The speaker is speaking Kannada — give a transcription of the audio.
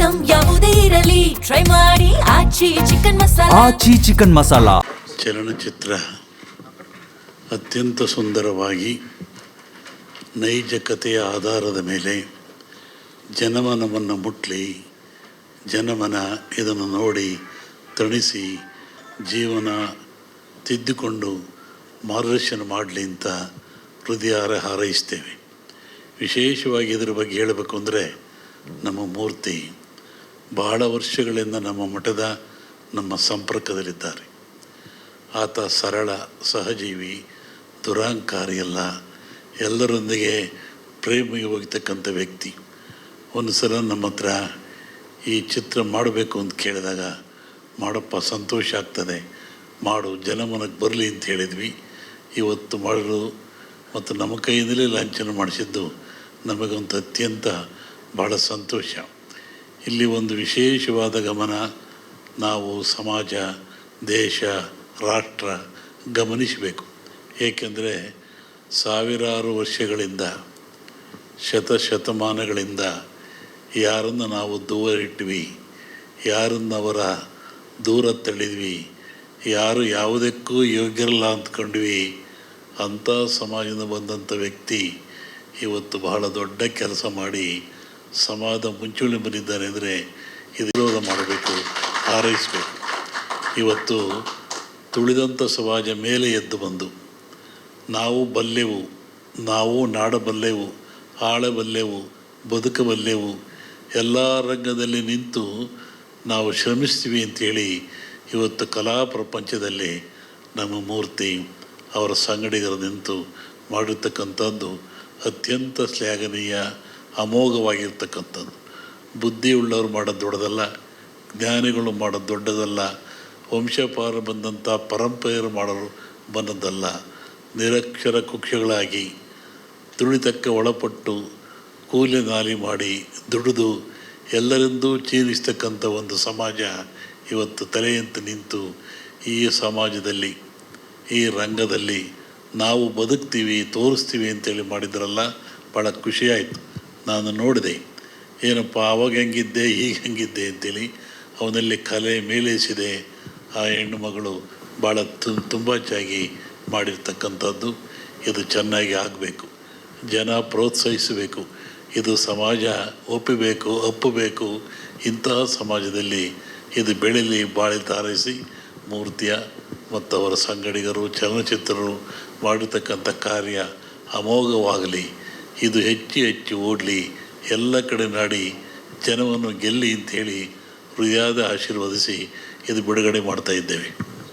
ಐಟಂ ಯಾವುದೇ ಇರಲಿ ಟ್ರೈ ಮಾಡಿ ಆಚಿ ಚಿಕನ್ ಮಸಾಲಾ. ಆಚಿ ಚಿಕನ್ ಮಸಾಲಾ ಚಲನಚಿತ್ರ ಅತ್ಯಂತ ಸುಂದರವಾಗಿ ನೈಜ ಕಥೆಯ ಆಧಾರದ ಮೇಲೆ ಜನಮನವನ್ನು ಮುಟ್ಲಿ, ಜನಮನ ಇದನ್ನು ನೋಡಿ ತಣಿಸಿ ಜೀವನ ತಿದ್ದುಕೊಂಡು ಮಾರ್ಗದರ್ಶನ ಮಾಡಲಿ ಅಂತ ಹೃದಯಾರ ಹಾರೈಸ್ತೇವೆ. ವಿಶೇಷವಾಗಿ ಇದರ ಬಗ್ಗೆ ಹೇಳಬೇಕು ಅಂದರೆ ನಮ್ಮ ಮೂರ್ತಿ ಬಹಳ ವರ್ಷಗಳಿಂದ ನಮ್ಮ ಮಠದ ನಮ್ಮ ಸಂಪರ್ಕದಲ್ಲಿದ್ದಾರೆ. ಆತ ಸರಳ, ಸಹಜೀವಿ, ದುರಾಂಕಾರಿ ಅಲ್ಲ, ಎಲ್ಲರೊಂದಿಗೆ ಪ್ರೇಮಿಗೆ ಹೋಗ್ತಕ್ಕಂಥ ವ್ಯಕ್ತಿ. ಒಂದು ಸಲ ನಮ್ಮ ಹತ್ರ ಈ ಚಿತ್ರ ಮಾಡಬೇಕು ಅಂತ ಕೇಳಿದಾಗ, ಮಾಡಪ್ಪ ಸಂತೋಷ ಆಗ್ತದೆ, ಮಾಡು, ಜನಮನಕ್ಕೆ ಬರಲಿ ಅಂತ ಹೇಳಿದ್ವಿ. ಇವತ್ತು ಮಾಡಲು ಮತ್ತು ನಮ್ಮ ಕೈಯಿಂದಲೇ ಲಾಂಛನ ಮಾಡಿಸಿದ್ದು ನಮಗಂತೂ ಅತ್ಯಂತ ಭಾಳ ಸಂತೋಷ. ಇಲ್ಲಿ ಒಂದು ವಿಶೇಷವಾದ ಗಮನ ನಾವು ಸಮಾಜ, ದೇಶ, ರಾಷ್ಟ್ರ ಗಮನಿಸಬೇಕು. ಏಕೆಂದರೆ ಸಾವಿರಾರು ವರ್ಷಗಳಿಂದ, ಶತಮಾನಗಳಿಂದ ಯಾರನ್ನು ನಾವು ದೂರ ಇಟ್ವಿ, ಯಾರನ್ನು ಅವರ ದೂರ ತಳ್ಳಿದ್ವಿ, ಯಾರು ಯಾವುದಕ್ಕೂ ಯೋಗ್ಯರಲ್ಲ ಅಂದ್ಕೊಂಡ್ವಿ, ಅಂಥ ಸಮಾಜದಿಂದ ಬಂದಂಥ ವ್ಯಕ್ತಿ ಇವತ್ತು ಬಹಳ ದೊಡ್ಡ ಕೆಲಸ ಮಾಡಿ ಸಮಾಜ ಮುಂಚೂಣಿ ಬಂದಿದ್ದಾರೆ. ಅಂದರೆ ಇದು ವಿರೋಧ ಮಾಡಬೇಕು, ಹಾರೈಸಬೇಕು. ಇವತ್ತು ತುಳಿದಂಥ ಸಮಾಜ ಮೇಲೆ ಎದ್ದು ಬಂದು ನಾವು ಬಲ್ಲೆವು, ನಾವು ನಾಡಬಲ್ಲೆವು, ಆಳಬಲ್ಲೆವು, ಬದುಕಬಲ್ಲೆವು, ಎಲ್ಲ ರಂಗದಲ್ಲಿ ನಿಂತು ನಾವು ಶ್ರಮಿಸ್ತೀವಿ ಅಂಥೇಳಿ ಇವತ್ತು ಕಲಾ ಪ್ರಪಂಚದಲ್ಲಿ ನಮ್ಮ ಮೂರ್ತಿ ಅವರ ಸಂಗಡಿಗರು ನಿಂತು ಮಾಡಿರ್ತಕ್ಕಂಥದ್ದು ಅತ್ಯಂತ ಶ್ಲಾಘನೀಯ, ಅಮೋಘವಾಗಿರ್ತಕ್ಕಂಥದ್ದು. ಬುದ್ಧಿಯುಳ್ಳವರು ಮಾಡೋದು ದೊಡ್ಡದಲ್ಲ, ಜ್ಞಾನಿಗಳು ಮಾಡೋದು ದೊಡ್ಡದಲ್ಲ, ವಂಶಪಾರ ಬಂದಂಥ ಪರಂಪರೆಯರು ಮಾಡೋರು ಬಂದದ್ದಲ್ಲ. ನಿರಕ್ಷರ ಕುಕ್ಷಗಳಾಗಿ ತುಳಿತಕ್ಕೆ ಒಳಪಟ್ಟು ಕೂಲಿ ನಾಲಿ ಮಾಡಿ ದುಡಿದು ಎಲ್ಲರಿಂದೂ ಚೀರಿಸ್ತಕ್ಕಂಥ ಒಂದು ಸಮಾಜ ಇವತ್ತು ತಲೆಯಂತೆ ನಿಂತು ಈ ಸಮಾಜದಲ್ಲಿ, ಈ ರಂಗದಲ್ಲಿ ನಾವು ಬದುಕ್ತೀವಿ, ತೋರಿಸ್ತೀವಿ ಅಂತೇಳಿ ಮಾಡಿದ್ರಲ್ಲ, ಭಾಳ ಖುಷಿಯಾಯಿತು. ನಾನು ನೋಡಿದೆ, ಏನಪ್ಪ ಆವಾಗ ಹೆಂಗಿದ್ದೆ ಈಗ ಹೆಂಗಿದ್ದೆ ಅಂತೇಳಿ. ಅವನಲ್ಲಿ ಕಲೆ ಮೇಲೇಸಿದೆ. ಆ ಹೆಣ್ಣು ಮಗಳು ಭಾಳ ತುಂಬ ಚೆನ್ನಾಗಿ ಮಾಡಿರ್ತಕ್ಕಂಥದ್ದು. ಇದು ಚೆನ್ನಾಗಿ ಆಗಬೇಕು, ಜನ ಪ್ರೋತ್ಸಾಹಿಸಬೇಕು, ಇದು ಸಮಾಜ ಒಪ್ಪಬೇಕು. ಇಂತಹ ಸಮಾಜದಲ್ಲಿ ಇದು ಬೆಳೀಲಿ, ಬಾಳಿ ತಾರೈಸಿ ಮೂರ್ತಿಯ ಮತ್ತು ಅವರ ಸಂಗಡಿಗರು, ಚಲನಚಿತ್ರರು ಮಾಡಿರ್ತಕ್ಕಂಥ ಕಾರ್ಯ ಅಮೋಘವಾಗಲಿ, ಇದು ಹೆಚ್ಚು ಓಡಲಿ, ಎಲ್ಲ ಕಡೆ ನಾಡಿ ಜನವನ್ನು ಗೆಲ್ಲಿ ಅಂಥೇಳಿ ಹೃದಯದ ಆಶೀರ್ವದಿಸಿ ಇದು ಬಿಡುಗಡೆ ಮಾಡ್ತಾ ಇದ್ದೇವೆ.